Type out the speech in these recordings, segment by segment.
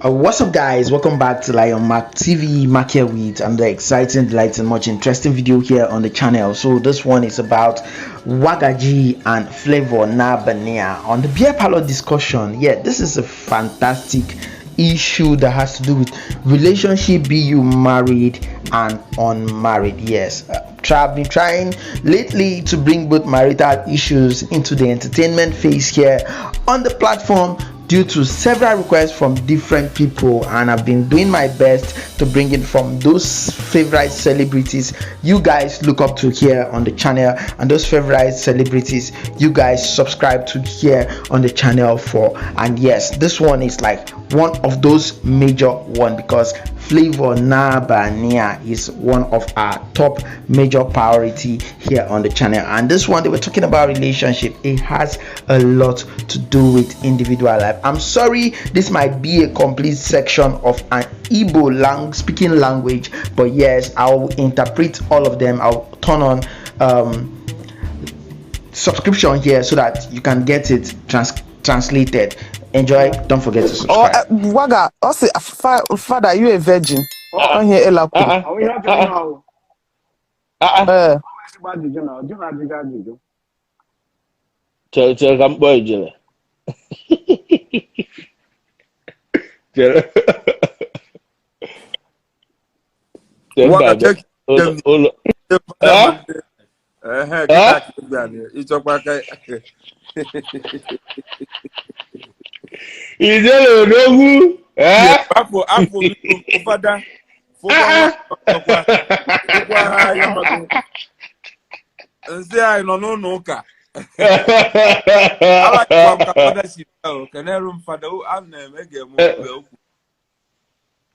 What's up, guys? Welcome back to Lyon Mack TV. Mack here with another exciting, delighting, much interesting video here on the channel. So this one is about Waga G and Flavour Waga on the beer parlor discussion. Yeah, this is a fantastic issue that has to do with relationship, be you married and unmarried. Yes, I've been trying lately to bring both marital issues into the entertainment phase here on the platform due to several requests from different people, and I've been doing my best to bring it from those favorite celebrities you guys look up to here on the channel, and those favorite celebrities you guys subscribe to here on the channel for. And yes, this one is like one of those major one because Flavour Waga is one of our top major priority here on the channel. And this one, they were talking about relationship. It has a lot to do with individual life. I'm sorry, this might be a complete section of an Igbo speaking language, but yes, I'll interpret all of them. I'll turn on subscription here so that you can get it translated. Enjoy. Don't forget to subscribe. Waga, also, father, you a virgin? On here, Ella. Are we happy now? Tell come boy jele. Waga check Olo. It's a back. Ijele odogu. Apple, father. Say I no ka. I like father she can room father I'm name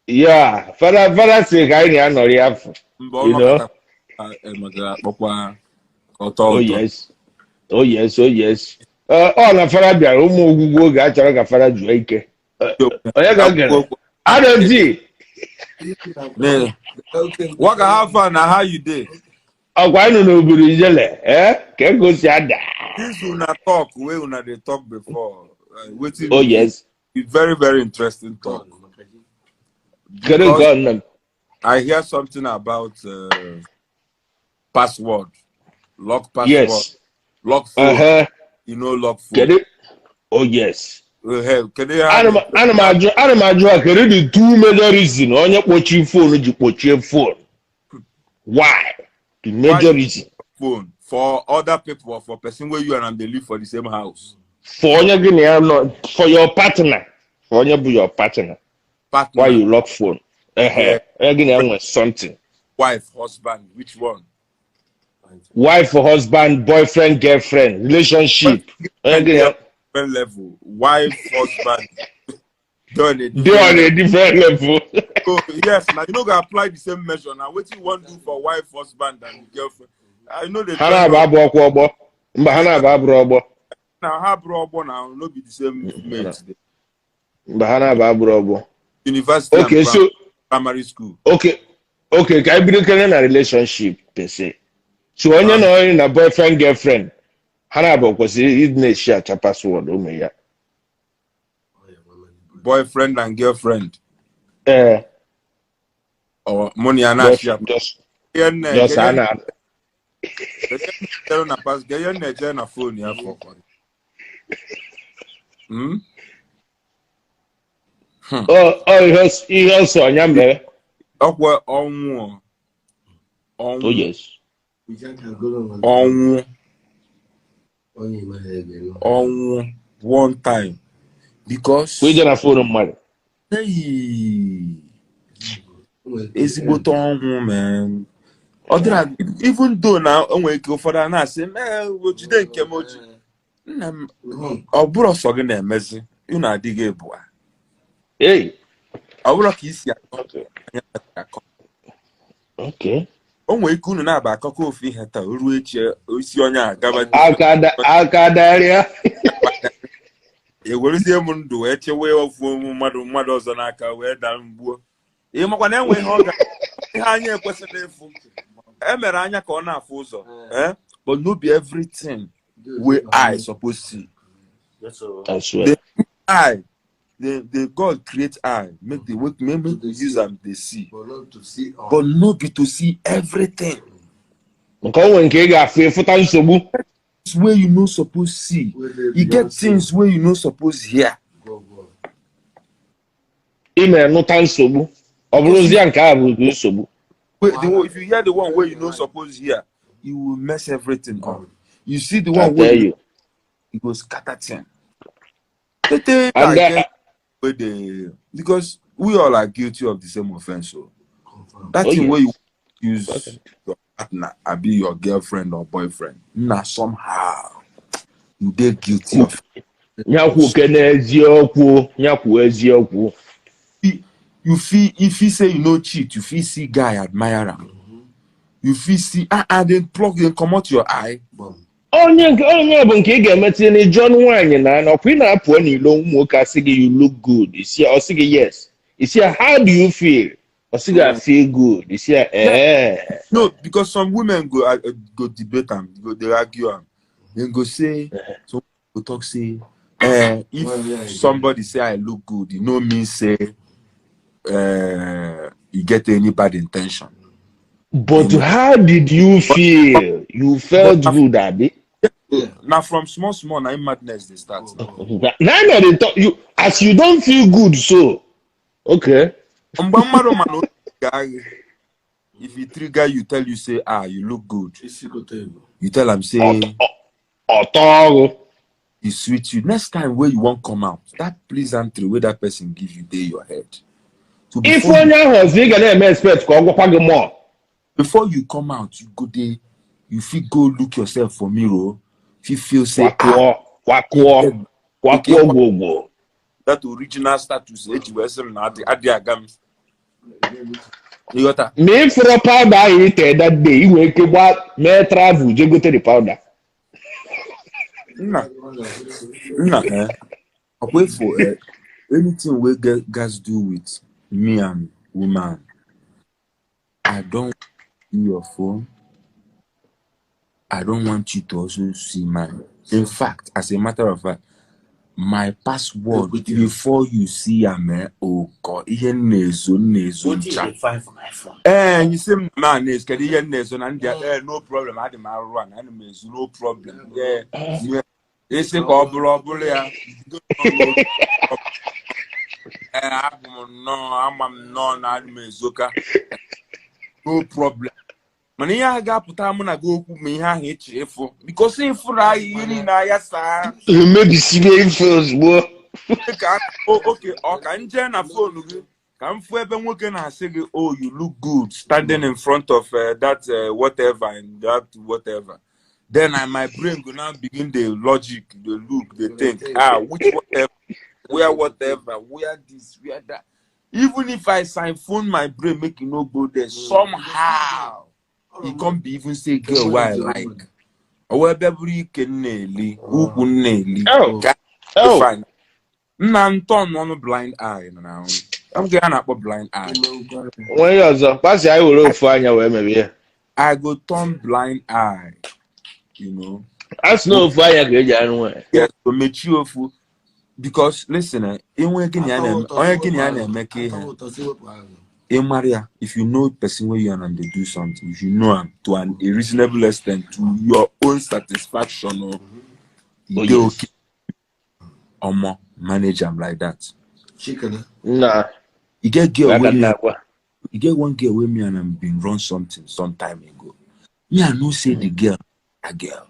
Yeah, father say kai ni anori afu. You know. Oh yes. Oh yes, oh yes. All na father bia umu ogugwo ga achara ka father ju ike. Oya ga gere. I don't see. Waga have fun now how you did. Agwa inu n'obodo Ijele, ka ego si ada. This una talk wey una dey talk before. Oh yes. It's very very interesting talk. I hear something about password, lock password, yes, lock phone. You know lock phone. Get it? Oh yes. Can they Ana m ajụ kedu the two major reason onye kpochi phone ji kpochie phone. Why? The major reason. Phone for other people or for person where you and they live for the same house. For onye gini not for your partner. For onye be your partner. Why you lock phone? Onye gini something. Wife, husband, which one? Wife, husband, boyfriend, girlfriend, relationship. Different level. Wife, husband. Done on a different level. So, yes, now you know to apply the same measure. Now what you want to do for wife, husband, and girlfriend? I know they Hana ba now her brother now no be the same mate. Hana ba University okay, so primary school. Okay, can I be in a relationship per se? So when you're in a boyfriend, girlfriend, Hana ba because it may share a password. Boyfriend and girlfriend. Or money and just Anna. Tell na pass get your net na phone here for. He also nyambe. Okwe onwu. Oh yes. Onwu one time because we just phone money. Hey. Ezigbote onwu man. Even though now onwe ke ụfọdụ na asị ojide nke m oji nna m ọ bụrụ ọsọ gị na-emezi unu adịghị ebu a Hey, ọ bụrụ ka isi akọ okay. Onwe ike unu na-aba akọkọ ofu ihe taa ruo echi isi onye agaba Akadaria. Ewerezie m ndụ wee chewe ofu mmadụ ọzọ n'aka wee daa mgbuo ihe makwa na enwe ihe ọ ga ihe anya ekwesịrị ịfụ emere anya ka ọ na-afụ ụzọ but no be everything we I suppose see. That's right. The eye the God create eye, make the work, make the use them they see, but not be to see everything. It's where you no supposed see. You get things where you no supposed hear. If you hear the one where you no supposed hear, you will mess everything up. You see the I one tell where you. it goes scatter thing. I guess because we all are guilty of the same offense. So that thing where you use your partner, I be your girlfriend or boyfriend, now somehow you get guilty of. You feel if you say you no cheat, you feel see guy admire him. You feel see then plug then come out your eye. Onye bụ nke ị ga-emetụ na John nwanyị na ọkwa ị na-apụ n'ilo ụmụ nwoke asị gị you look good. Isi ọ sị gị yes. Isi how do you feel? Ọ sị gị I feel good. Isi No, because some women go debate them, they argue them. Then go say some go talk say if somebody say I look good, you know me say you get any bad intention. But how did you feel? You felt good, Abi? Now from small, now in madness they start. Now they talk you as you don't feel good, so okay. If you trigger, you tell you say you look good. You tell them say he sweet you. Next time where you won't come out, that pleasantry where that person give you day your head. So if one has gonna expect more. Before you come out, you go there, you feel go look yourself for mirror. If you feel say that original status me for a powder eater that day, you wake up, may travel, you go to the powder. Wait for anything we guys do with me and woman. I don't see your phone. I don't want you to also see mine. In fact, as a matter of fact, my password before you see oh God, you say man is no problem. I did my run, no problem. Yeah, it's a problem. No problem. Mani ya ga-apụta mụ na gị okwu ma ihe ahụ echi efu because ifuru anyị ihe niile anya saa mebisibe ife ozugbo okay ọ ka nje na phone gị ka m fụ ebe nwoke na-asị gị oh you look good standing in front of that whatever and that whatever, then my brain go now begin the logic, the look, the think which whatever, where this, where that. Even if I siphon my brain make it no go there, somehow he can't be even say girl why I like. Or everybody can nearly who could nearly fine. Nanton on a blind eye now. I'm getting up a blind eye. When you're pass I will find your way maybe. I go turn blind eye, you know. That's no fire anyway. Yes, to make you fool. Because listen, if you know a person where you are and they do something, if you know them to a reasonable extent to your own satisfaction, or more manage them like that. Nah, you get girl you get one girl with me and I'm been run something some time ago. Me I know say the girl a girl.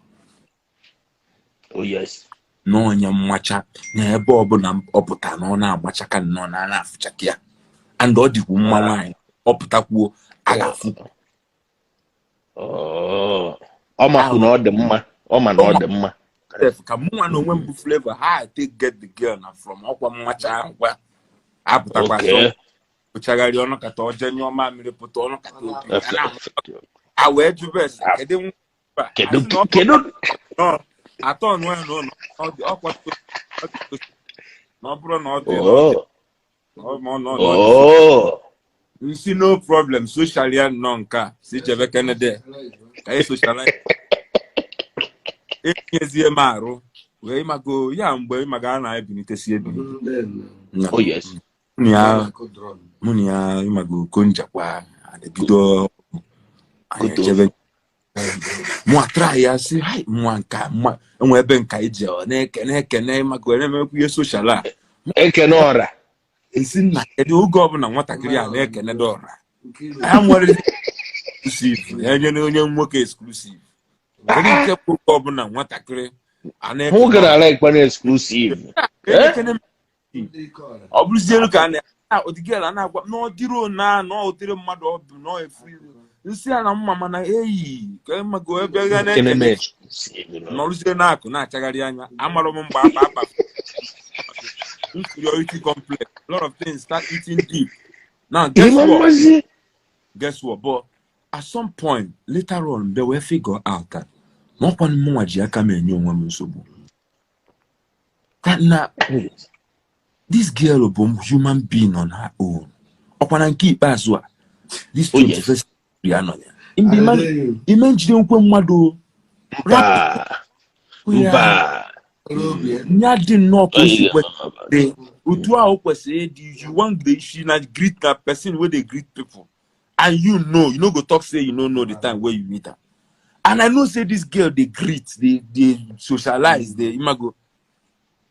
Oh yes. No nya mmacha na ebe ọbụla ọpụta na ọ na-agbacha ka nọ na na-afụchaka ya and ọ dịkwu mma nwaanyị ọpụtakwuo agafu ọ makụ na ọ dị mma ọ ma na ọ dị mma ka mụnwa na onwe m bụ Flavour ha take get the girl na from ọkwa mmacha ahụ kwa apụtakwa so ụchagharị ọnụ kata ọje nye ọma mmiri pụta ọnụ kata obi a wee jubes kedu atọ nwe no ọkwa no bro no nsi no problem social ya no nka si chebe Canada ka e social ezie marụ wee mago ya mgbe maga na ebinite si ebi. Oh yes. Muni ya imago konjakwa Davido anya Good chebe mo try ya si hai mo nka mo enwe ebe nka ije o na-ekene imago na-emekwu ihe social a Ekene ọra. isi nna kedu oge ọbụla nwatakịrị a na-ekene dọra ya nwere exclusive ya nye onye nwoke exclusive kedu nke bụ oge ọbụla nwatakịrị a Who na-ekene gonna ọra like one exclusive? ekene ọ bụrụzielu ka odigela na-agwa n'ọdịro na n'ọtere mmadụ ọdụ n'efu nsị a na mma mana eyi ka mago ebe ga na-ekene n'ọrụzie na-akụ na-achagharị anya amarọ m mgbe akpa inferiority complex a lot of things start eating deep now guess what but at some point later on they will figure out that n'ọkwa mụnwa ji aka m enye onwe m nsogbu that na this girl is a human being on her own. Upon keep as well. This 21st century, imagine when Mado rap. Nyadi no possible. You want she not greet that person where they greet people, and you know go talk say you don't know the time where you meet her. And I know say this girl they greet, they socialize, they imago.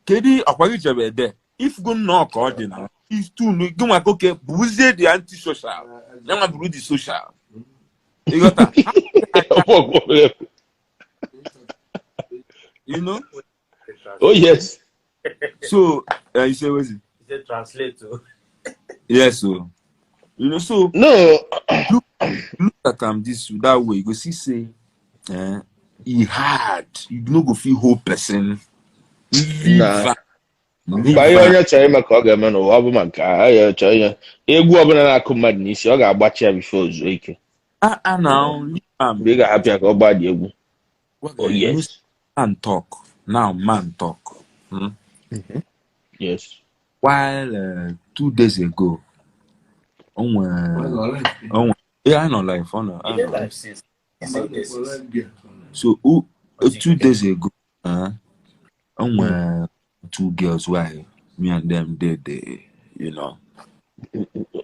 Kedi akwagi there. If go knock ordinary, it's too no go like okay, buze the anti-social. Now I'm the social. You got that? You know? Oh yes. So you say what is it? It's a translator. Yes, so you know, so No. look at this that way. You go see say he hard. You no go feel whole person. Nah. Mgbe ihe onye chọrọ ime ka ọ ga-eme n'ụwa ọ bụ maka ya chọrọ ihe egwu ọbụla na-akụ mmadụ n'isi ọ ga-agbachi ya bifo ozuo ike mgbe ị ga-ahapụ ya ka ọ gbaa dị egwu. Oh yes. Man talk. Yes. While 2 days ago I know life so 2 days ago two girls why me and them did you know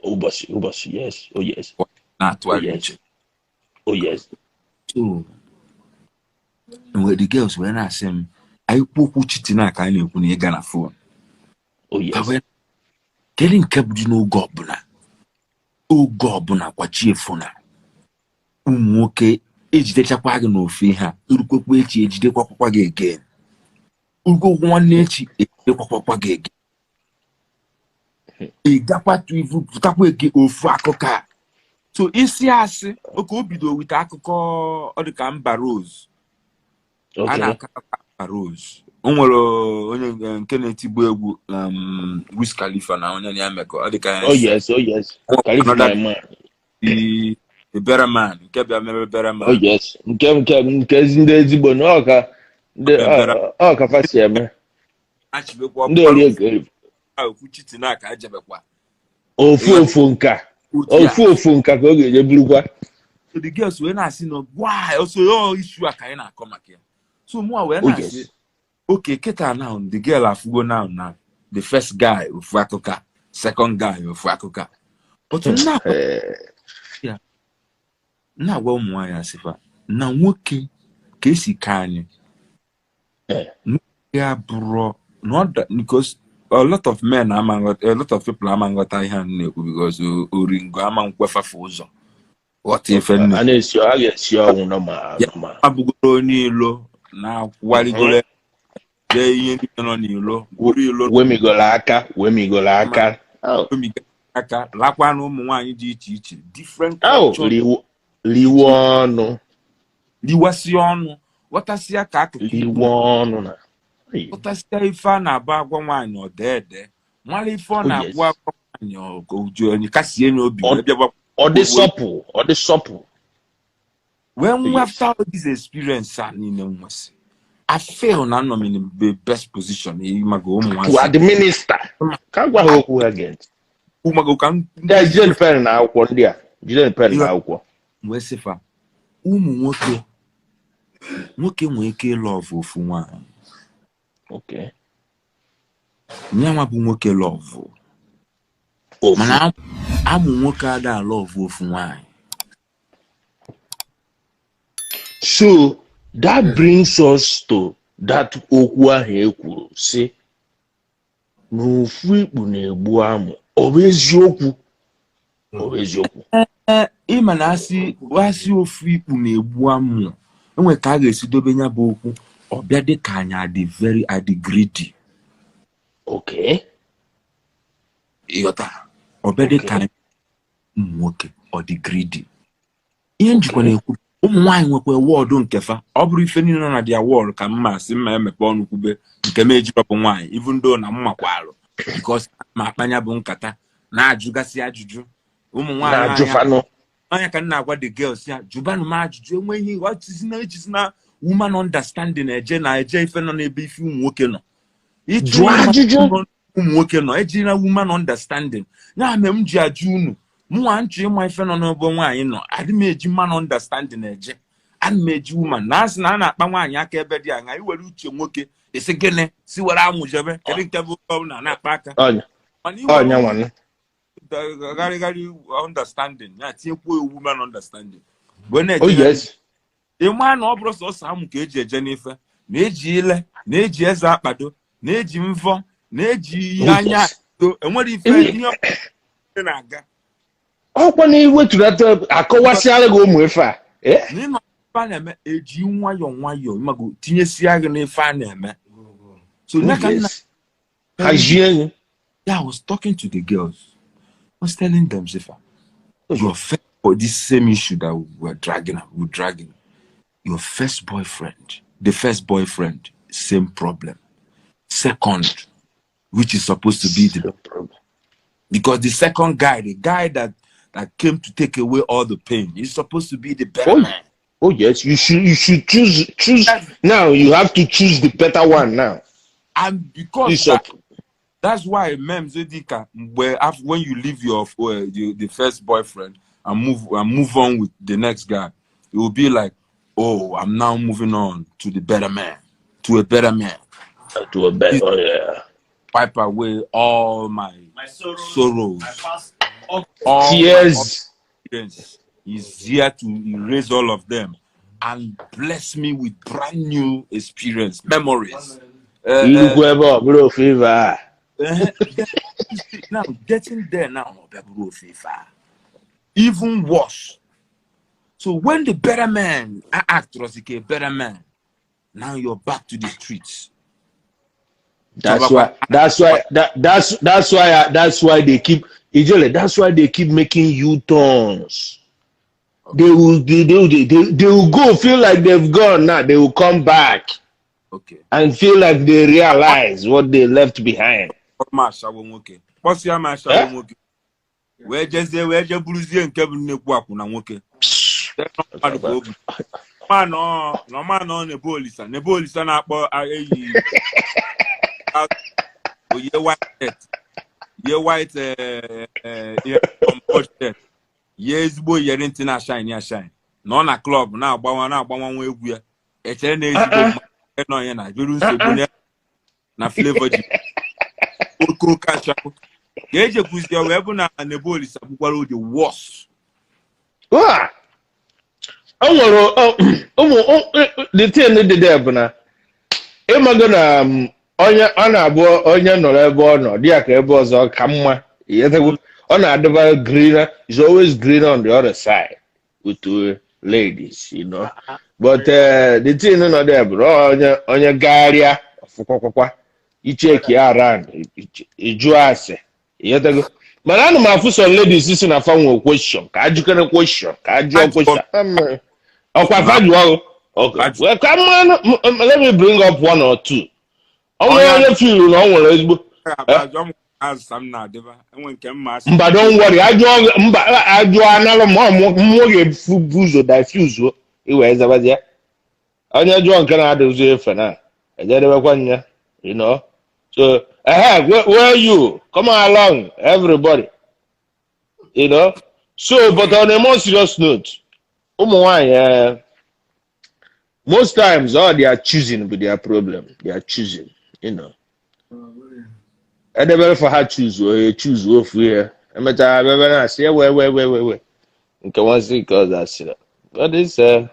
Ubashi, yes. Oh yes. Not oh yes. Oh yes. So and with the girls when I say I poku chitina ka na ekwu na ị ga na phone. Oh yes. Getting kept no gobna. O gobna kwachi efuna. Nwoke ejidechakwa gị n'ofe ha urukwekwe echi ejidekwa gị again. Ugo nwanne echi ejidekwa gị again. Ị gakwa tu ivu putakwa ege ofu akụkọ. So isi asị oke obido with akụkọ ọ dị ka mba Rose. Ana akụkọ Rose. Onwere onye nke na-etigbu egwu Wiz Khalifa na onye ya mekọ ọ dị ka oh yes. Khalifa my man. The better man, nke bịa mere better man. Oh yes. Nke ndị ezigbo na ọ ka fasi eme. Ndị ori ego. Okwu chiti na aka ajebekwa. Ofu nka ka ọ ga-eje burukwa. So the girls were na asị no why also your issue aka ị na-akọ maka ya. So mụ wee na asị okay, Keta now, the girl have go now. The first guy of Wakoka, second guy of Wakoka. But now, yeah. Now, well, my sifa. Now, okay, Casey Kanye. Yeah, bro. Not that because a lot of men among a lot of people among what I have because Uringo among Wefa Fozo. What if any? And it's your, I guess you're no man. Abugo Nilo now, while you go. Wemigolaka. Lakwa na ụmụ nwaanyị dị iche iche different Lyon liwasi ọnụ ghọtasịa ka akụkụ Lyon na ghọtasịa ife a na-agba agwa nwaanyị ọdede mara ife ọ na-agwa agwa nwaanyị oju onye kasie n'obi ọ dị sọpụ when after all this experience a niile nwesị I feel now I'm in the best position. To administer. Can't go who again. Umago can. There's Jen Pen now. One day. Jen Pen now. Wesifa. Nwoke nweke love of one. Okay. Nyama bụ nwoke love. Mana amụ nwoke ada love ofu nwanyị. So that brings us to that okwu ahụ ekwuru si n'ofu ikpu na-egbu amụ. Ọ bụ eziokwu? Ọ bụ eziokwu? Ịma na asị ofu ikpu na-egbu amụ. Enwe ka a ga-esi dobe nya bụ okwu. Ọ bịa dị ka anyị adị greedy. Okay. Ịghọta. Ọ bịa dị ka anyị nwoke ọ dị greedy. Ihe njikwa na-ekwu ụmụ nwaanyị nwekwa wọọdụ nke fa. Ọ bụrụ ife niile nọ na dia wọọdụ ka mma asị mma emepe ọnụ kwube nke m ejirọpụ nwaanyị even though na mmakwarụ because ma akpanya bụ nkata na-ajụgasị ajụjụ ụmụ nwaanyị anya ka nna agwa the girls ya jụbanụ m ajụjụ enweghị ihe ejizi na woman understanding eje ife nọ n'ebe ife ụmụ nwoke nọ ịjụ ajụjụ ụmụ nwoke nọ eji na woman understanding ya mere m ji ajụ unu mụnwa nchụ ịma ife nọ n'ebe nwaanyị nọ adị m eji man understanding eje ana m eji woman na asị na a na-akpa nwaanyị aka ebe dị anya iwere uche nwoke esi gịnị si were amụjebe kedu nke bụ ọbụla na-akpa aka garịgarị understanding ya tinyekwa woman understanding ịma na ọ bụrụ sọsọ amụ ka eji eje n'ife na-eji ile na-eji eze akpado na-eji mvọ na-eji anya enwere ife ihe na-aga ọkwa na iwetulata akọwasịara gị ụmụ ife a n'ịnọ ife a na-eme eji nwayọọ ịmago tinyesia gị n'ife a na-eme so I was talking to the girls. I was telling them, Zifa, your first for this same issue that we're dragging, your first boyfriend, the first boyfriend, same problem. Second, which is supposed to be the problem. Because the second guy, the guy that came to take away all the pain, is supposed to be the better man. Oh yes, you should choose now. You have to choose the better one now. And because that's why when you leave the first boyfriend and move on with the next guy, it will be like, oh, I'm now moving on to the better man, to a better man, to a better wipe away all my sorrows, all tears. He's here to erase all of them and bless me with brand new experience, memories. Now getting there now, even worse. So when the better man act like a better man, now you're back to the streets. That's why they keep that's why they keep making U-turns. They will go, feel like they've gone now. They will come back. Okay. And feel like they realize what they left behind. What's your masha? Where just bruising and Kevin Nebuaku na nwoke. Man on the police and the police and white yes boy you're into na shine. No na club na agbawa egwu ya. Echere na ezigbo no ya na biru nsogbu na Flavour G. Oko kacha. Eje kuzi we bụ na Neboli sabukwara the worst. The thing dị there bụ na ịmago na onye ọ na-abụ onye nọrọ ebe ọ nọ dị ka ebe ọzọ ka mma ọ na-adịba greener. It's always greener on the other side with ladies, you know. But the thing nọ there bụ onye gagharịa ọfụkwakwa icheki around ịjụ ase. Mana ana m afụ some ladies si na fanwe question ka ajụkere question ka ajụọ question ọkwa fajụọ. Okay, well, come on, let me bring up one or two. Onye feel na o nwere ezigbo mba don't worry ajụọ anara mmụọ ga-efu ụzọ diffuse iwe zabazia onye jụọ nke na-adịzi efe na ejedebekwa nya, you know. So where are you? Come along, everybody, you know. So but on a more serious note, most times all they are choosing with their problem. They are choosing. you know. And they better for her choose off here. I'm a time I say, wait. Okay, once it goes, that's it. But it's oh,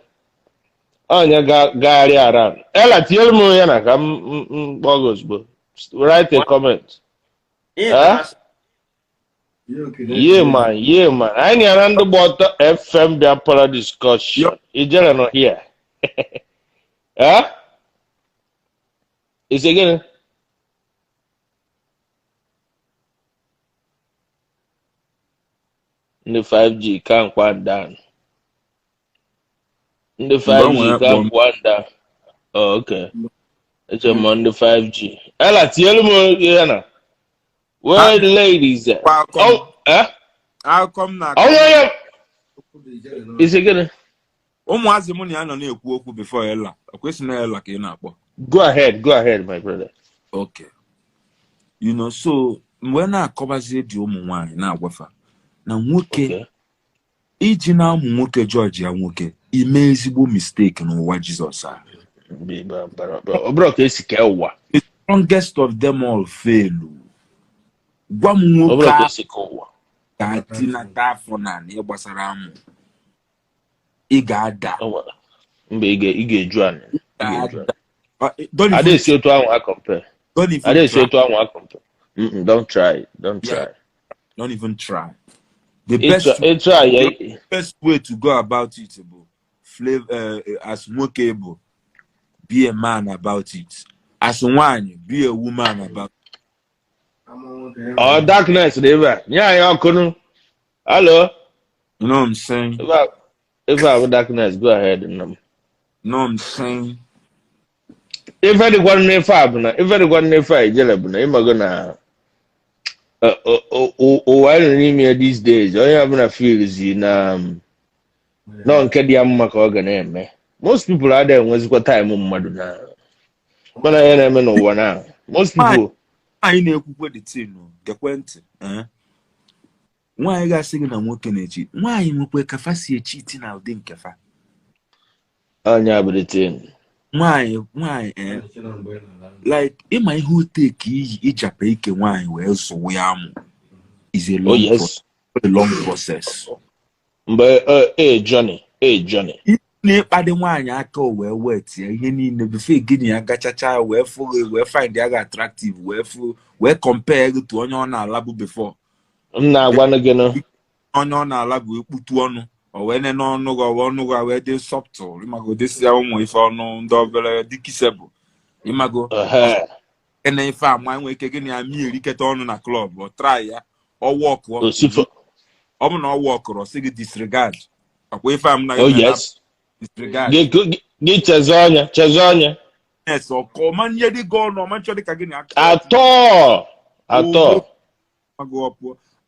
you got Gary around. Ella, tell me, Yana, come, Bogus, but write a comment. Huh? Yeah, man. I need around the water FM, the Apollo discussion. It's not here. Huh? Is again? The 5G can't quite down. The 5G can't quite down. Oh, okay. It's a on the 5G. Ella, tell me, Yana. Where the ladies at? Oh, huh? How come now? Oh, yeah. Is it gonna? Ụmụazị mụ na ya nọ na-ekwu okwu before Ella. Akwesị na Ella ka ị na-akpọ. Go ahead, my brother. Okay. You know, so mgbe na-akọbazie dị ụmụ nwaanyị na-agwafa na nwoke iji na ụmụ nwoke George ya nwoke ime ezigbo mistake n'ụwa Jizọs a. Bro, ka esi kee ụwa. The strongest of them all fail. Gwa m nwoke ka esi kee ụwa. Ka tinata afọ na ịgbasara amụ. Ị ga-ada. Mgbe ị ga-eju anyị. I didn't see to I compare. Don't try. Don't even try. The best way to go about it, Flavor, as workable, be a man about it. As one, be a woman about it. Oh, darkness, never. Yeah, couldn't. Hello. You know what I'm saying? If I have darkness, go ahead. No, I'm saying. If anyone never Jelabuna, you're gonna I don't need these days. All you have to feel is no one can the most people out there was what time Madonna. But I am no one now. Most people I know what it's in the quaint. Why I got singing and working at it? Why you work a cheating out in Kafa? Oh, yeah, but it's in. Why, like, in my who take each a bake wine well, so we am is a long process. But, Johnny. By the wine I call well wet, you need the buffet guinea, I got a child where find the other attractive, where compared to on our lab before. Now, one again, on our lab, we put one. Or when no go where they subtle. You go this if I know double dikisebo. You go and then if I'm one week again, I'm me get on a club or try ya or walk I'm not walk or say disregard. Away if I'm not disregard. Get Chazonia. Yes, or command ye the go no man again at all. I go up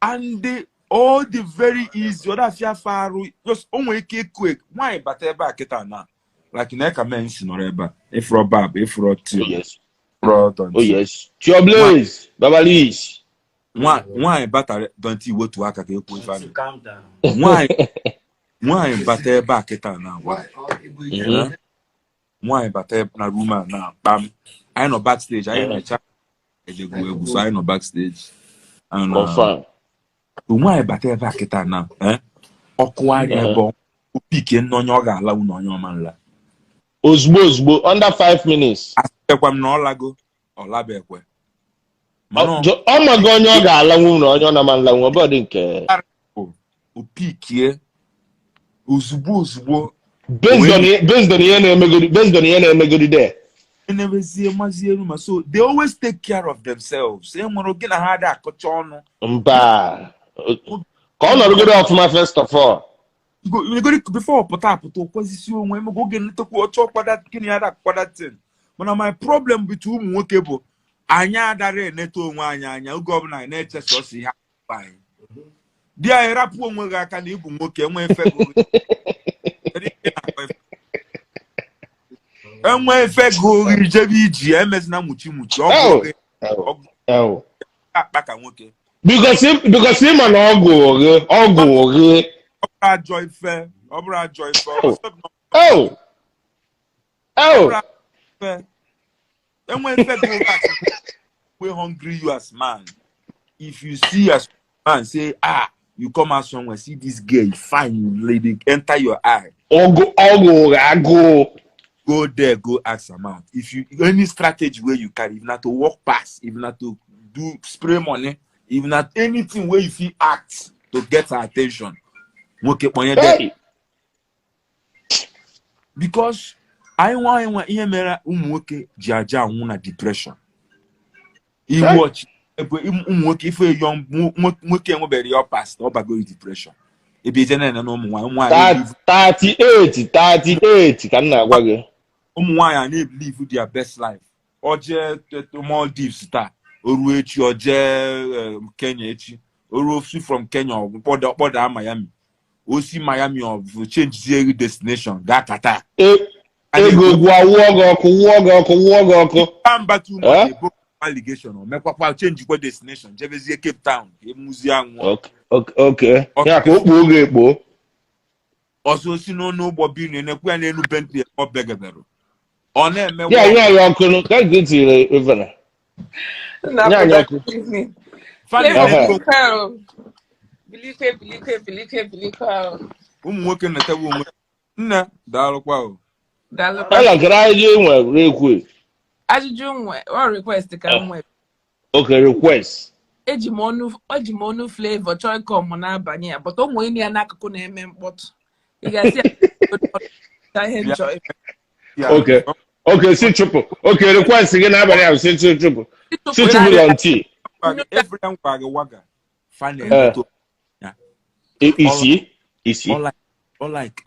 and all the very easy, other faru just only quick. Why but back it now? Like in Eka mention or ever. If Robab, if Rot, yes. Oh yes. Blaze, Babalis. Why but don't you go to work again? Calm down. Why but back it now? Why but na room now? Bam. I know backstage. I know chat. I know backstage. I know. Why better back it now? Okwa pick no yoga allow no man. Ozbo under 5 minutes. I no lago or labekwe. Oh my god, yoga allow no man la body care. Pick here. Uzbo. Based on the there. Never see a so they always take care of themselves. They want to get a harder cochono. Call not get off my first of all. You go before potato to position when we go get to talk about that kidney that thing. But my problem between workable. Anya dare neto anya governor nature so see fine. Dia rap one we can even work when and when February JBG na muchi oh back and work. Because him and Ogo Joy fair. Oh. And when fed go back, we hungry you as man. If you see as man say, you come out somewhere, see this girl, fine, you lady, enter your eye. Go there, go ask amount. If you any strategy where you carry, if not to walk past, if not to do spray money, if not anything where you feel act to get her attention, okay, there. Because I want here umuke jaja una depression. He watch umuke if a young muke and very up past or go depression. It be general no one 38 can na gwa gị. Why live with their best life. Oje to Maldives star. Oruechi oje Kenya echi. Oruofi from Kenya border Miami. Osi Miami of change zero destination. Gakata. Ego gwa wogo. Come to my allegation or make change go destination. Jebezie Cape Town. Museum. Okay. Ya ko oge egbo. Also si no Bobby ne kwa na enu Bentley or Begabero. Yeah, ọkụ ka gịtire evana. Bilike. Nwoke na tewu ụmụ nna daalụkwa o. Ala gara ajụjụ nwe rekwe. Ajụjụ nwe or request ka nwe. Okay, request. Eji m ọnụ Flavour chọọ ka ọmụ n'abalị ya, but ụmụ enyi ya n'akụkụ na-eme mkpọtụ. Ị ga-asị Okay, si chupu. Okay, request again n'abalị ahụ si chupu. Si chupu lonti. Everyone waga. Final to. Isi. All like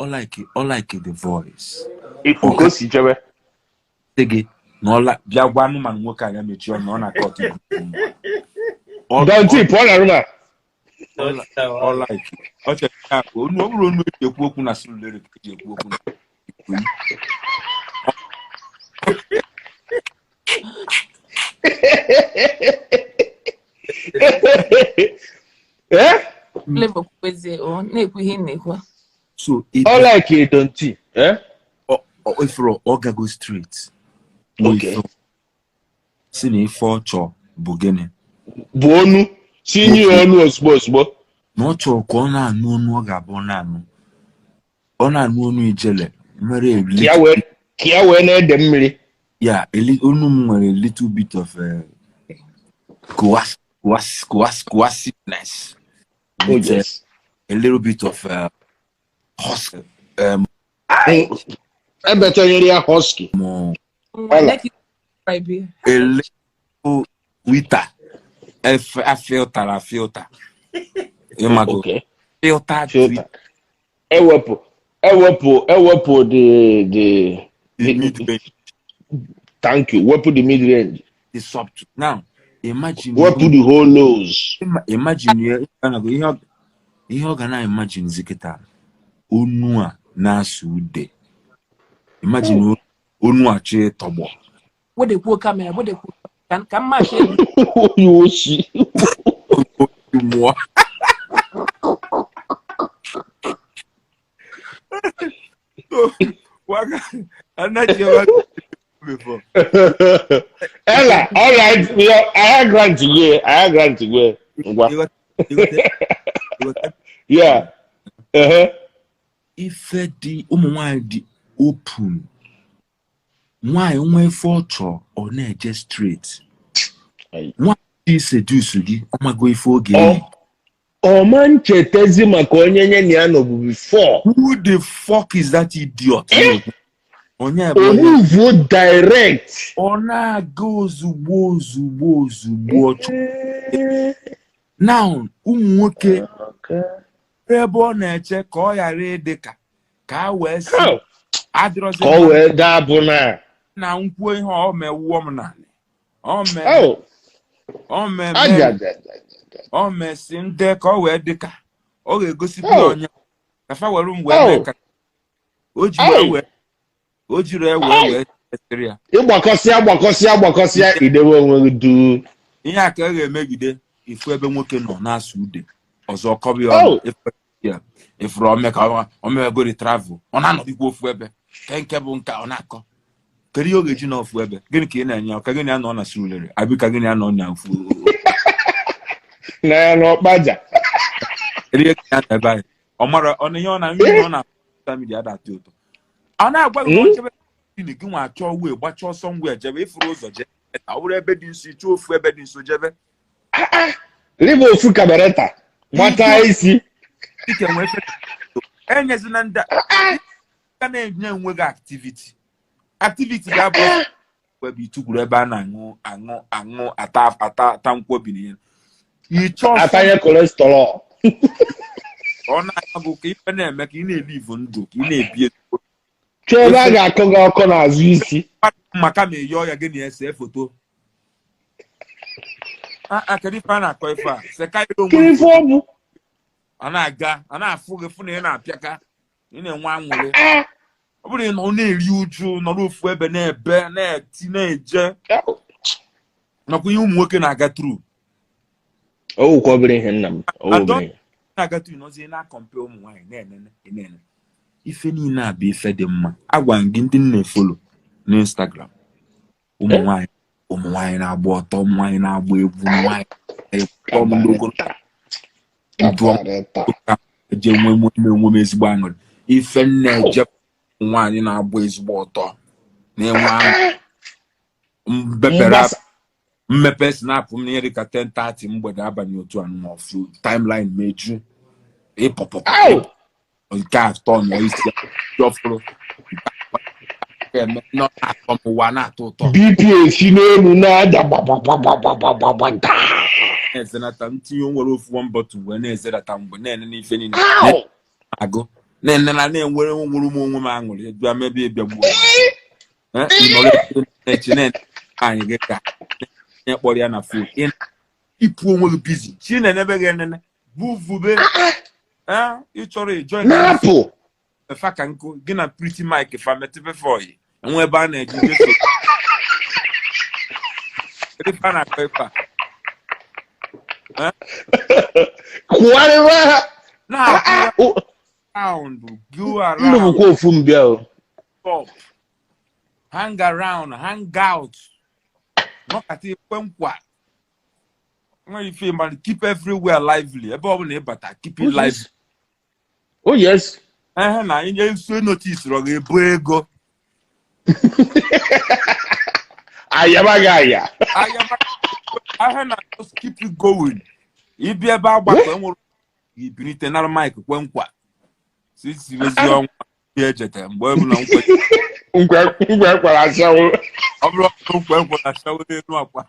the voice. Ifuko si chebe. Tege no la bia gwa no man nwoke anya mechi ọ na court. Don't tip on aruma. All like. Okay, onu oburu onu ekwu okwu na sulu lyric ekwu okwu. Flavour kweze o na-ekwu ihe na-ekwu. So all like it don't you? If for go straight. Okay. Sini for cho bugene. Bonu sinyi onu osbo. No cho ko na anu onu ga bo na anu. Ona anu onu ijele. Mere Kia we na ede mmiri. Yeah, a little bit of quassiness. Yes. A little bit of husky. I better area husky. A little wita. A filter. Okay. Filter. Ewepo the mid-range. Thank you. Wepo the mid-range. The soft. Now, imagine. Wepo the whole lows. Imagine you gonna imagine ziketa. Onua na sude. Imagine onua che tobo. What the poor camera? What the can match You see. Moi. Waga, I'm not sure before. Ella, all right. I have grant to go. Yeah. If the di open, why only photo or not just straight? Why is seduce you? Oh my God, for game. Oh man, chetezi makonye nyano before. Who the fuck is that idiot? Onya vote direct. Ona goes zubo. Now, okay. Ebo na eche ka o yare deka ka we si adrose ko we da bona na nkwo ihe o mewo m na o me si nde ka o we deka o ga-egosi bi onye ka fa were m we ka o jiri ewe ya igbakosia idewe onwe du ihe aka ga-emegide ifu ebe nwoke nọ na-asụ ude ọzọ kọbi ọnụ ifuru ome ka ome go travel ọ na-anọdịkwa ofu ebe nke bụ nka ọ na-akọ Kari yoga ji na ofu ebe. Gini ka ị na-anya ka gini anọ na sulere. Abi ka gini anọ na ofu. Na ya no baja. Kari ya na ebe. Omara ono ihe na nri no na social media da toto. Ana agwa gị no chebe ni gị nwa achọ we gbacha ọsọ ngwa ejebe ifuru ụzọ je. Awụrụ ebe dị nso ichu ofu ebe dị nso jebe. Live ofu kabareta. Mata isi. Ike nwe fe. Enyezi na nda. Ka na-enye nwe gị activity ga bụ webe ituguru ebe a na-aṅụ ata nkwobi n'ihe. Atanye cholesterol. Ọ na-agụ ka ife na-eme ka ị na-elive ndụ ka ị na-ebi ezigbo. Chebe a ga-akọ gị ọkọ n'azụ isi. Maka ma eyi ọya gị na-ese foto. Kedu ife a na-akọ ife a? Kiri fọbụ. A na-aga, a na-afụ gị fụ na ị na-apịaka, ị na-enwe aṅụrị. Ọ bụrụ na ọ na-eri uju nọrọ ofu ebe na-ebe na-eti na-eje. Nakwa ihe ụmụ nwoke na-aga tru. O kwa obere ihe nna m. Na-aga tru nọzi na-akọmpe ụmụ nwaanyị na-enene. Ife niile a bụ ife dị mma. Agwa gị ndị na-efolo n'Instagram. Ụmụ nwaanyị na-agba ọtọ, ụmụ nwaanyị na-agba egwu, nwaanyị eje nwe ezigbo aṅụrị. Ife na-eje nwaanyị na-agba ezigbo ọtọ na-enwe aṅụ. Mmepe snap m n'ihe dịka 10:30 mgbede abalị otu anụ n'ofu timeline meju ịpọpọpọ nke atọ na isi ọfụrụ nọ na-atọ m ụwa na-atọ ụtọ. BPA si n'elu na-ada na-ezenata ntinye nwere ofu one bottle wee na-ezedata mgbe na-ene n'ife niile agụ na-ene na-enwere onwe m aṅụrị bịa mebe ịbịa gbuo anyị gị ka kpọrọ ya na fon ịpụ onwe gị bizi chi na-enebe gị enene buvube ịchọrọ ịjoin na-apụ efa ka nkụ gị na Pretty Mike fametebe fọyi enwe ebe a na-eji jeso ebe a na-akọ ife kwụgharịwa na-akụ around go around ndụ bụkwa ofu mbịa o stop hang around hang out nọkata ekwe nkwa nwere ife ma keep everywhere lively ebe ọ bụla ịbata keep it lively. Oh yes. Na inye nso notice rọ ga-ebu ego ayamaghị aya na just keep it going. Ibi ebe agbakọ enwere ibirite na mic kwe nkwa sisi wezi ọnwa ejete mgbe bụ na nkwe kwara asawo ọ bụrụ nkwe kwara asawo n'elu akwa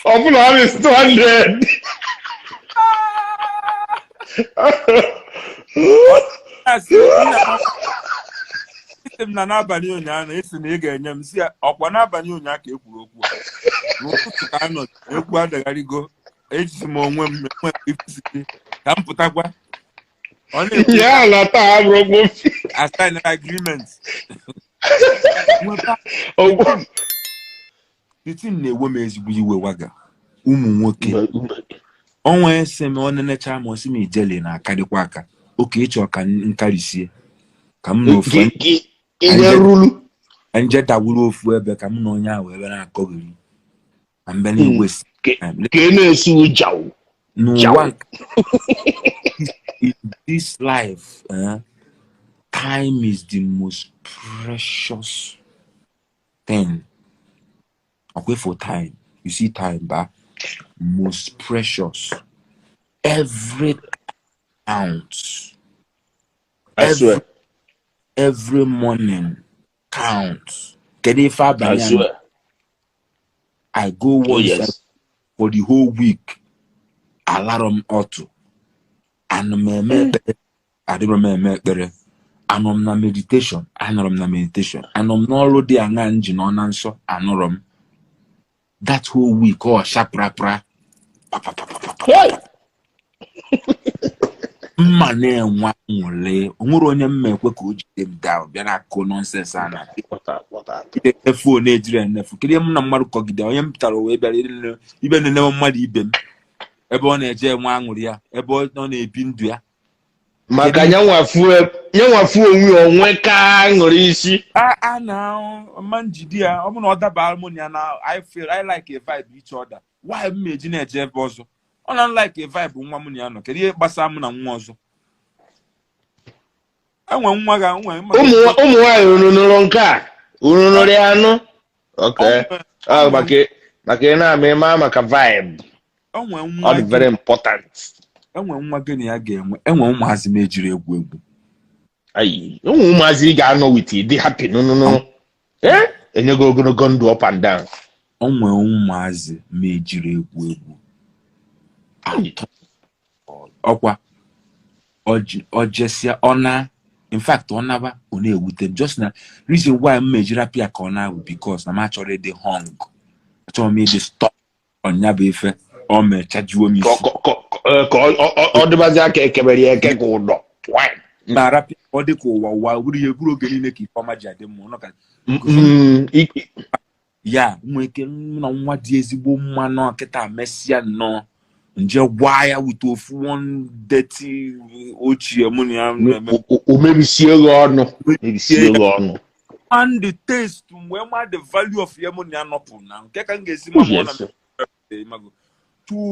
ọ bụrụ ọ is 200 m na n'abalị ụnyaahụ esi na ị ga-enye m si ọkwa n'abalị ụnyaahụ ka ekwuru okwu n'ụtụtụ ka anọ egwu adagharịgo ejizi m onwe m enwe ifisiti ka m pụtakwa ya na taa abụrụ assign agreement iti na-ewe m ezigbo iwe waga ụmụ nwoke ọnwa ese m ọ nenecha ma osi m ijele na-akarịkwa aka oke ịchọ ka nkarisie ka m na ofu nje dawuru ofu ebe ka m na onye ahụ ebe na-akọghịrị na mbe na-ewesi ka na-esi ụjọ n'ụwa in this life time is the most precious thing. Okay, for time you see time ba most precious. Every counts. Every morning counts. I go once for the whole week. Alarm auto. And I don't remember. I'm na meditation. I'm na meditation. And I'm not already an engine on answer. I'm that whole week or sharp rapra. Mane nwa nwole onwere onye mmekwe ka o jide m down bịa na akụ nonsense ana phone ejire nefu kiri m na mmadụ kọgide onye m pụtara wee bịara ibe nene mmadụ ibe m ebe ọ na-eje nwa aṅụrị ya ebe ọ na-ebi ndụ ya maka nyanwafu onwe onwe ka ṅụrụ isi now man jidia I'm not other harmony now I like a vibe each other why me eji na-eje ebe ọzọ ọ na like a vibe nwa m na ya nọ kedu ihe gbasara m na nwa ọzọ enwe nwa ga nwe ụmụ nwanyị unu nke a unu nụrụ ya anụ okay maka na-ama ịma maka vibe enwe nwa very important enwe nwa gị na ya ga-enwe enwe ụmụazị m ejiri egwu ayi ụmụazị ga-anọ with dị happy no enyego ogologo ndụ up and down onwe ụmụazị m ejiri egwu ọkwa ojesia ọna in fact ọnaba ọ na-ewute just na reason why m ejiri apịa ka ọ na-awụ because na m achọrọ ịdị hung achọrọ m ịdị stop ọnya bụ ife ọ mechajuo m isi ka ọ dịbazi aka ekebere ya eke ka ụdọ na-arapịa ọ dị ka ụwa bụrụ ihe bụrụ oge niile ka ifeọma ji adị mma ya nwee ike na nwa dị ezigbo mmanụ kịta mesịa nnọọ nje gwa ya wute ofu one dirty ochie mụ na ya o mebisie ọnụ and the taste mgbe ma the value of ya mụ na ya nọpụ na nke ka m ga-esi ma mụ na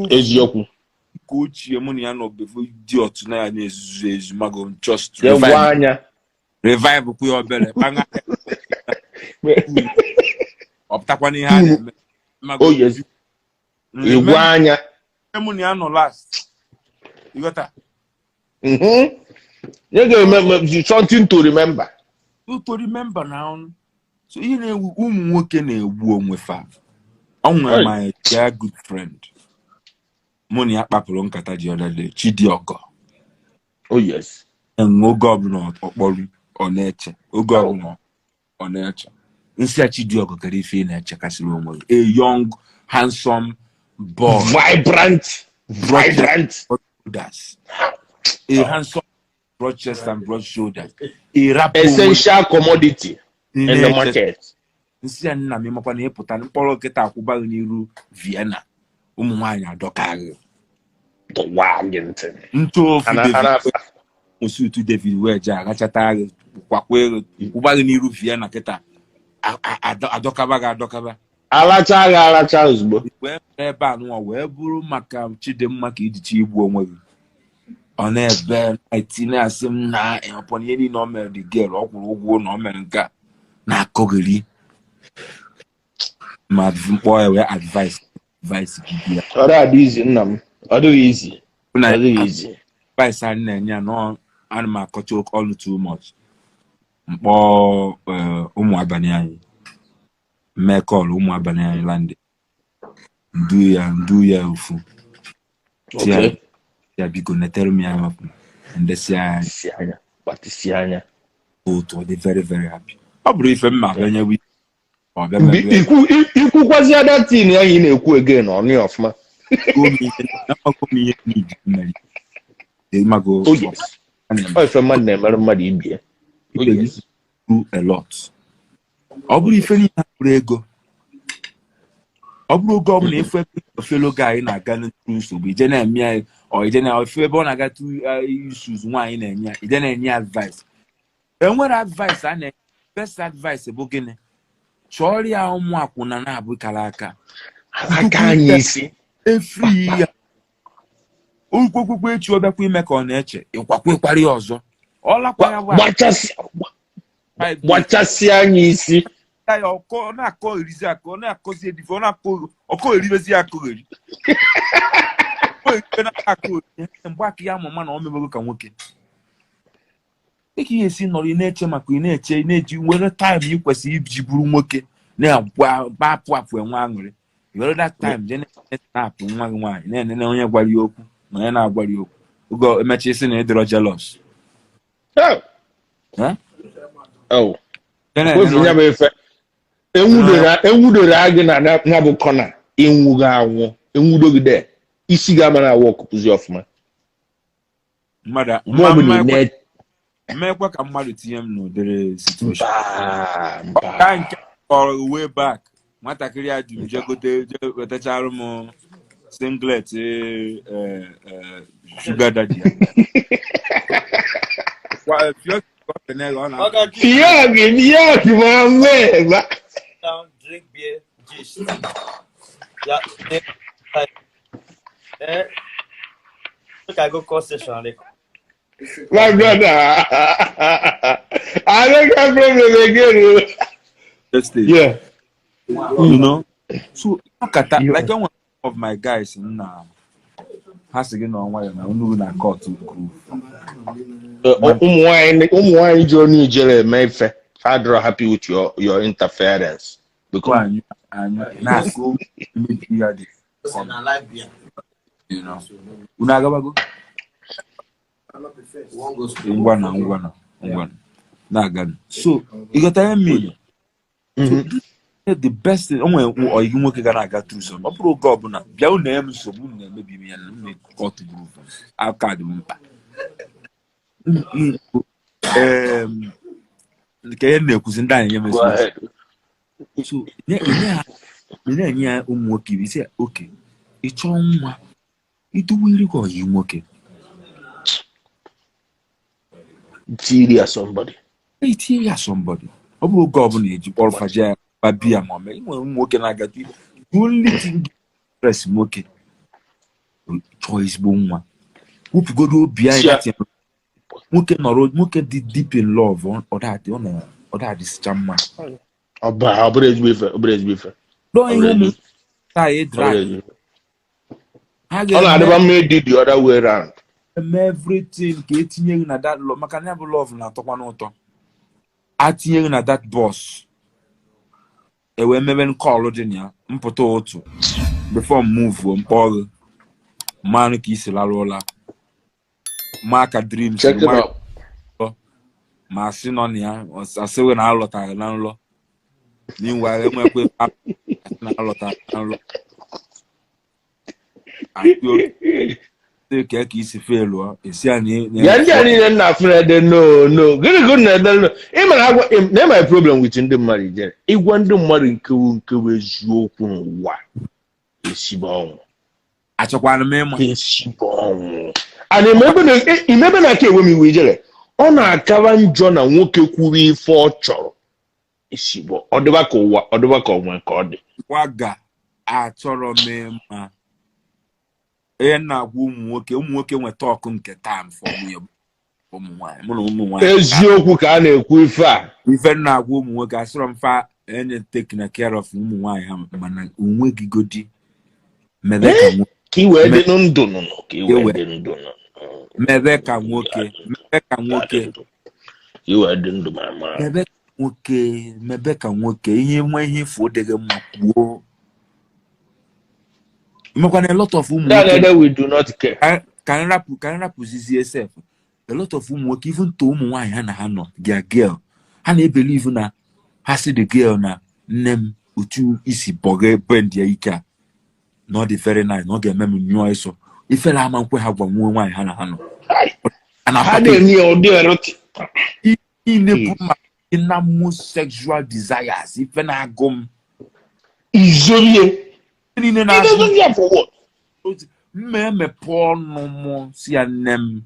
eziokwu ka ochie mụ na ya nọ befo dị otu na ya na-ezuzu ezu mago just revive kwụ ya obere ọpụtakwana ihe a na-eme egwu anya mụ na ya nọ last ịghọta you ga-eme something to remember now so ihe na-ewu ụmụ nwoke na-egbu onwe fa onwe my dear good friend mụ na ya kpapụrụ nkata ji ọdade Chidiogo oge ọbụla ọkpọrọ ọ na-eche oge ọbụla ọ na-eche nsị a Chidiogo kere ife na-eche kasịrị onwe a young handsome boy vibrant shoulders a handsome broad chest and broad shoulders a rapper essential commodity in the market nsị a nna m makwa na ịpụta mkpọrọ nkịta akwụbaghị n'iru Vienna ụmụ nwaanyị adọkaghị ntụ osutu David wee ji aghachata agha kwakwa ego kwụbaghị n'iru Vienna kịta adọkaba alacha ozugbo wee ebe anụwa wee bụrụ maka Chidimma ka ijichi igbu onwe gị ọ na-ebe itinye asị m na ịhọpọ ihe niile o mere dị gel ọ kwụrụ ụgwọ na o mere nke a na-akọghịrị ma mkpọ ya wee advice gị ya ọ dị izi nna m ọ dịghị izi advice anyị na-enye ya na ana m akọcha ọnụ too much mkpọ ụmụ abalị anyị mmekọl ụmụ abalị anyị landị ndu ya ofu ya biko netere m ya mapụ ndesi anya otu ọ dị very very happy ọ bụrụ ife mma abịanyewe ikwukwazi adatin ya ị na-ekwu again ọnụ ya ọfụma ife mmadụ na-emere mmadụ ibie a lot ọ bụrụ ife niile bụrụ ego ọ bụrụ oge ọ bụla ife ofelo guy na-aga n'otu nsogbu ije na-eme ya ọ ije na ofe ebe ọ na-aga tu issues nwaanyị na-enye ya ije na-enye advice enwere advice a na best advice bụ gịnị chọrọ ya ụmụ akwụna na-abụ kara aka anyị isi efri ya okwukwukwu echi ọbịakwa ime ka ọ na-eche ịkwakwa ya ọzọ ọ lakwa ya gbachasị anyị isi ọ na-akọ erizi akọ ọ na-akọzi edife ọ na-akọ ọkọ eribezi akọgheri mgbe aka ya mama na ọ memego ka nwoke dịka ihe esi nọrọ ị na-eche maka ị na-eche ị na-eji were taịm ị kwesịrị iji bụrụ nwoke na-apụ apụ enwe aṅụrị were that time je na-apụ nwa gị nwaanyị na-enene onye gwara ya okwu na onye na-agwara ya okwu oge emecha isi na ịdịrọ jealous enwudoro agị na ya bụ kọna enwughị anwụ enwudogide isi ga-amara awụ ọkụpụzi ọfụma mmekwa ka mmadụ tinye m n'ụdịrị situation ka nke kọrọ way back nwatakịrị a ji m je wetachara m singlet sugar daddy Drink beer, gist. Yeah. Look, I go call session. My brother, I don't have problem again. Yeah. You know? So, look at that. Like one of my guys now has to get on wire now. Only na court to prove. Why Johnny Jerry Mayfair? Father happy with your interference. Because Now so you know. Unagabago. Ngwana. Nagan. So you got to me. The best thing or you work gonna get through some. Pro governor. Biao name so maybe me and court proof. I'll card them. Kayenne kuzinda nyame so. So yeah umwoki we say okay. Ichonwa. Itu wiri ko yi nwoke. Serious somebody. Somebody. Obu governor eji Paul Faja babia mama. Inwe nwoke na agati. Only thing press nwoke. Choice bo nwa. Whoop go do behind that. Nwoke noro nwoke di deep in love or that this chama. Obrez beef. Don't you tie drag. I never made it the other way around. Everything getting na that love. Maka never love na tokwa n'ụtọ. Atinye na that boss. Ewe meben call dị ya mpụta otu. Before move mpọgụ. Manu ka isi larola. Maka dreams. Check it out. Ma si nọ na ya asewe na alọta na nlọ. Meanwhile enwekwe na alọta na nlọ. Take care is fail. Is any na friend no. Good na. Even my problem with the marriage. I want the marriage nke eziokwu n'ụwa. Esibon. Achọkwana mema. Esibon. And remember na ke we mi jere. Ọ na-akara njọ na nwoke kwuru ife ọ chọrọ. Esibon. Ọ dịba ka onwe ka ọ dị. Waga achọrọ mema. Na-agwa ụmụ nwoke nweta ọkụ nke time for ụmụ nwanyị. Eziokwu ka a na-ekwu ife a. Ife na-agwa ụmụ nwoke asịrọ mfa enye take na care of ụmụ nwanyị ha mana onwe gị godi mebe ka iwe dị ndụ mebe ka nwoke iwe dị ndụ mama mebe ka nwoke ihe nwe ihe ifo dịghị mma kwuo. A lot of we do not care. Can rap yourself. A lot of work, even to why Hannah, their girl. Hannah believe na has the girl na name utu isi boge bend ya ika. Not the very nice, not get mem new so. If a man could have one why Hannah. And I had in the most sexual desires. If I go easily. He doesn't care for what? Me poor no more see a name.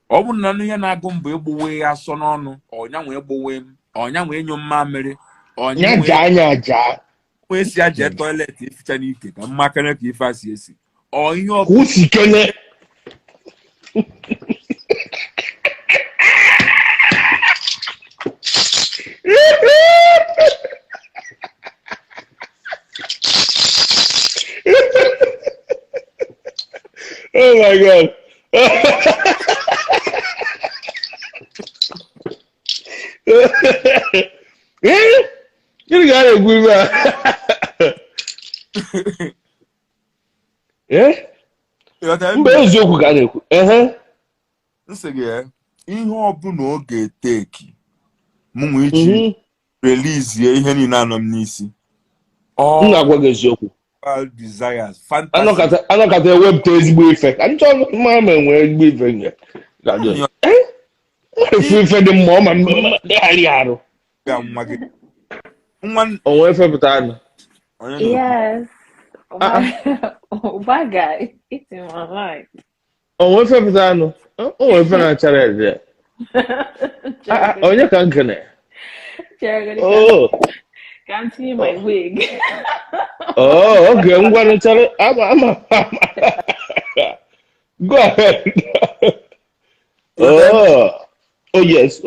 Oh, none ya na go mbe egbowe aso n'ọnụ onya nwe egbowe m onya nwe enyo mma mmiri onya nwe si aje toilet ificha n'ike ka mmaka na ka ife asi esi onye obu sikene Oh my God. You got a good man. Yeah? Mbe eziokwu ka na-ekwu. Nsị ya ihe ọbụla ọ ga-eteki mụ iji release ihe niile anọ m n'isi. M na-agwa gị eziokwu. Desires, fantasy. Anọkata ewepụta ezigbo ife. Ka nchọ mma ma enwere ezigbo ife nye. Ife dị mma ọma dịgharị arụ. Onwe efepụta anụ. Yes. Bad guy. It's in my life. Onwe efepụta anụ. Onwe efe na-achara eze. Onye ka nkene. Oh. Can't see my wig. Oh, okay. I'm going to tell it. Go ahead. Oh yes.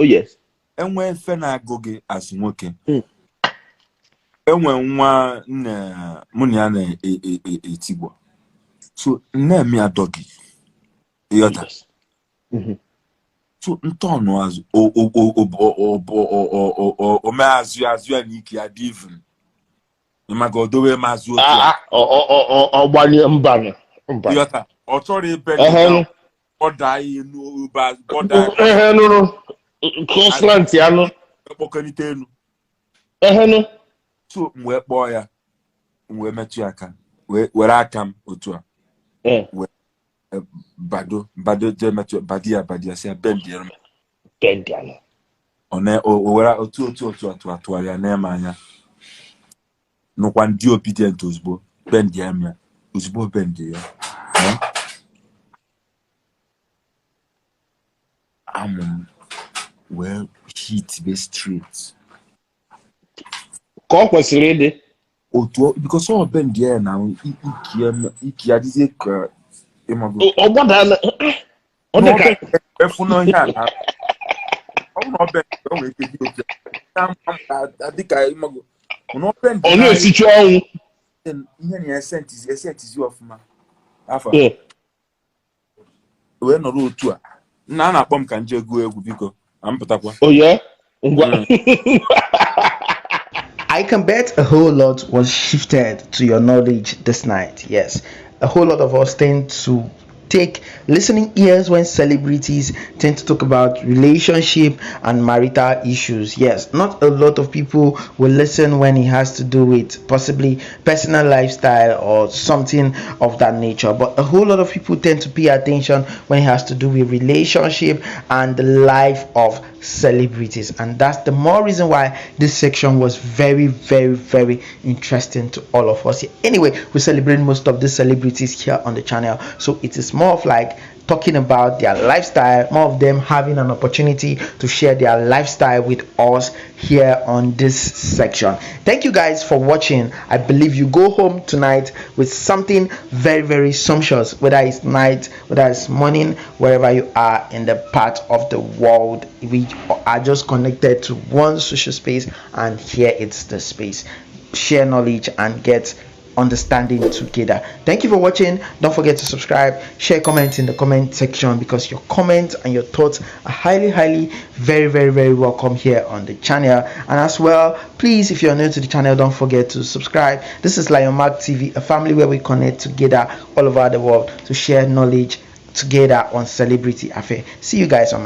Enwe mfe na-agụ gị as nwoke. Enwe nwa mụ na ya na-etigbo. So nne adọ gị. Ịghọta. So ntọọnụ azụ o me azụ ya n'ike ya dị even. Ịmaga odowe m azụ otu a. Ọ gbanye mbanụ. Ịghọta. Ọ chọrọ ibe ọda enu ọda. Nụrụ. Constant ya nụ. Ekpọkọnite enu. Nụ. So mgbe kpọọ ya mgbe metụ aka were aka m otu a. Bado je metụ badia si bend ya. One o were otu atụgharịa na-eme anya. Nụkwa ndị obedient ozugbo bend ya eme ozugbo bend ya. Well, hit be straight. Ka ọ kwesịrị ịdị. Because all bend there now, iki adize ka imago. Ọ gbadala. Ọ dị ka efuno ya na. Ọ no bend o we ke di o. Adika imago. No bend. Ọ na-esichu ọnwụ. Ihe ni essence you of ma. Afa. We no otu a. Na na-akpọ m ka nje gụọ egwu biko. Amputakwa. Oh yeah. I can bet a whole lot was shifted to your knowledge this night. Yes, a whole lot of us tend to take listening ears when celebrities tend to talk about relationship and marital issues. Yes, not a lot of people will listen when it has to do with possibly personal lifestyle or something of that nature, but a whole lot of people tend to pay attention when it has to do with relationship and the life of celebrities, and that's the more reason why this section was very interesting to all of us. Anyway, we celebrate most of the celebrities here on the channel, so it is more of like talking about their lifestyle, more of them having an opportunity to share their lifestyle with us here on this section. Thank you guys for watching. I believe you go home tonight with something very sumptuous, whether it's night, whether it's morning, wherever you are in the part of the world. We are just connected to one social space, and here it's the space. Share knowledge and get understanding together. Thank you for watching. Don't forget to subscribe, share, comment in the comment section, because your comments and your thoughts are highly very welcome here on the channel. And as well, please, if you're new to the channel, don't forget to subscribe. This is Lyon Mack TV, a family where we connect together all over the world to share knowledge together on celebrity affair. See you guys on